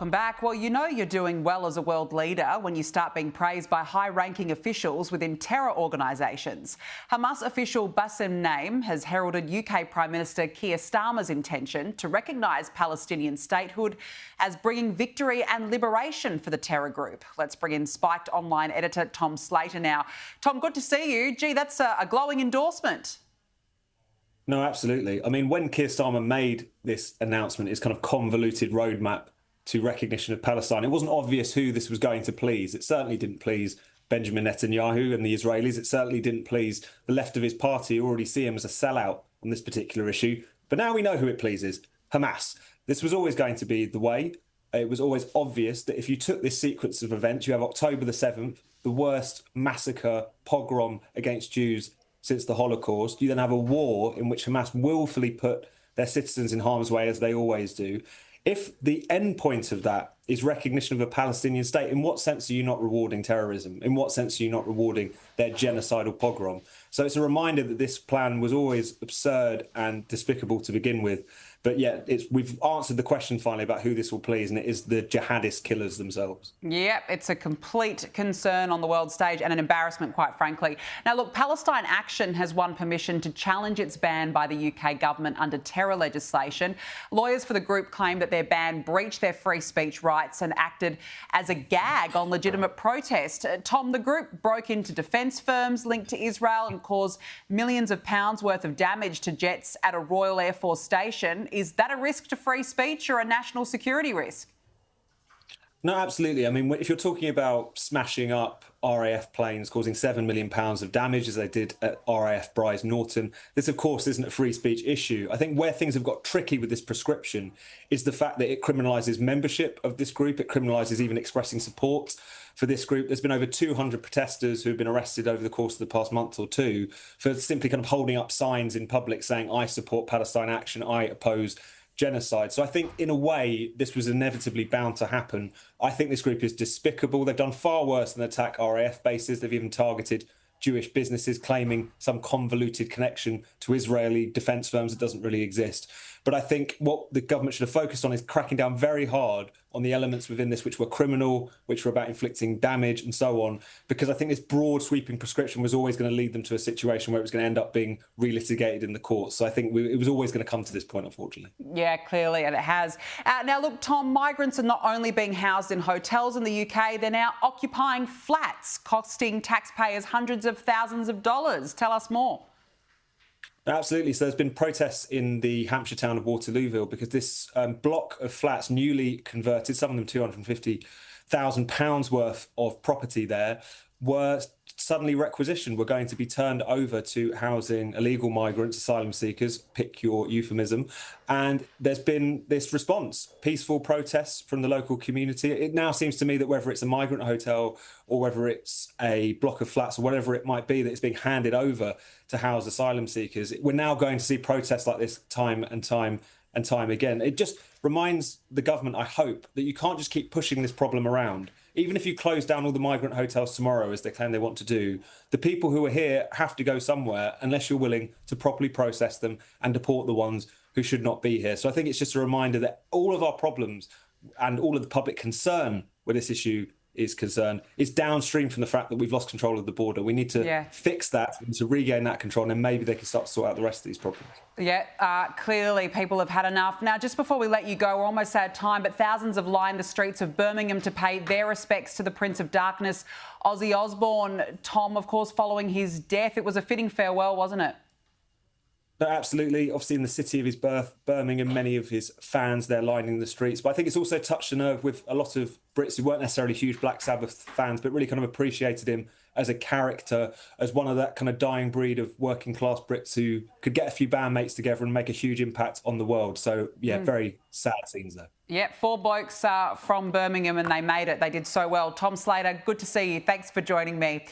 welcome back. Well, you know you're doing well as a world leader when you start being praised by high-ranking officials within terror organisations. Hamas official Bassem Naim has heralded UK Prime Minister Keir Starmer's intention to recognise Palestinian statehood as bringing victory and liberation for the terror group. Let's bring in Spiked online editor Tom Slater now. Tom, good to see you. Gee, that's a glowing endorsement. No, absolutely. I mean, when Keir Starmer made this announcement, his kind of convoluted roadmap to recognition of Palestine, it wasn't obvious who this was going to please. It certainly didn't please Benjamin Netanyahu and the Israelis. It certainly didn't please the left of his party, who already see him as a sellout on this particular issue. But now we know who it pleases, Hamas. This was always going to be the way. It was always obvious that if you took this sequence of events, you have October the 7th, the worst massacre, pogrom against Jews since the Holocaust. You then have a war in which Hamas willfully put their citizens in harm's way, as they always do. If the end point of that is recognition of a Palestinian state, in what sense are you not rewarding terrorism? In what sense are you not rewarding their genocidal pogrom? So it's a reminder that this plan was always absurd and despicable to begin with. But yet we've answered the question finally about who this will please, and it is the jihadist killers themselves. Yep, it's a complete concern on the world stage and an embarrassment, quite frankly. Now, look, Palestine Action has won permission to challenge its ban by the UK government under terror legislation. Lawyers for the group claim that their ban breached their free speech rights and acted as a gag on legitimate protest. Tom, the group broke into defence firms linked to Israel and caused millions of pounds worth of damage to jets at a Royal Air Force station. Is that a risk to free speech or a national security risk? No, absolutely. I mean, if you're talking about smashing up RAF planes, causing £7 million of damage, as they did at RAF Bryce Norton, this, of course, isn't a free speech issue. I think where things have got tricky with this prescription is the fact that it criminalises membership of this group. It criminalises even expressing support for this group. There's been over 200 protesters who've been arrested over the course of the past month or two for simply kind of holding up signs in public saying, I support Palestine Action, I oppose genocide. So I think, in a way, this was inevitably bound to happen. I think this group is despicable. They've done far worse than attack RAF bases. They've even targeted Jewish businesses, claiming some convoluted connection to Israeli defence firms that doesn't really exist. But I think what the government should have focused on is cracking down very hard on the elements within this which were criminal, which were about inflicting damage and so on, because I think this broad sweeping prescription was always going to lead them to a situation where it was going to end up being relitigated in the courts. So I think it was always going to come to this point, unfortunately. Yeah, clearly, and it has. Now, look, Tom, migrants are not only being housed in hotels in the UK, they're now occupying flats, costing taxpayers hundreds of thousands of dollars. Tell us more. Absolutely. So there's been protests in the Hampshire town of Waterlooville because this block of flats, newly converted, some of them £250,000 worth of property there, were suddenly requisitioned, were going to be turned over to housing illegal migrants, asylum seekers, pick your euphemism. And there's been this response, peaceful protests from the local community. It now seems to me that whether it's a migrant hotel or whether it's a block of flats or whatever it might be that it's being handed over to house asylum seekers, we're now going to see protests like this time and time again. It just reminds the government, I hope, that you can't just keep pushing this problem around. Even if you close down all the migrant hotels tomorrow, as they claim they want to do, the people who are here have to go somewhere unless you're willing to properly process them and deport the ones who should not be here. So I think it's just a reminder that all of our problems and all of the public concern with this issue is concerned is downstream from the fact that we've lost control of the border. We need to fix that and to regain that control, and then maybe they can start to sort out the rest of these problems. Yeah, clearly people have had enough. Now, just before we let you go, we're almost out of time, but thousands have lined the streets of Birmingham to pay their respects to the Prince of Darkness, Ozzy Osbourne. Tom, of course, following his death, it was a fitting farewell, wasn't it? No, absolutely. Obviously, in the city of his birth, Birmingham, many of his fans there lining the streets. But I think it's also touched a nerve with a lot of Brits who weren't necessarily huge Black Sabbath fans, but really kind of appreciated him as a character, as one of that kind of dying breed of working class Brits who could get a few bandmates together and make a huge impact on the world. So, yeah, very sad scenes there. Yeah, 4 blokes from Birmingham, and they made it. They did so well. Tom Slater, good to see you. Thanks for joining me.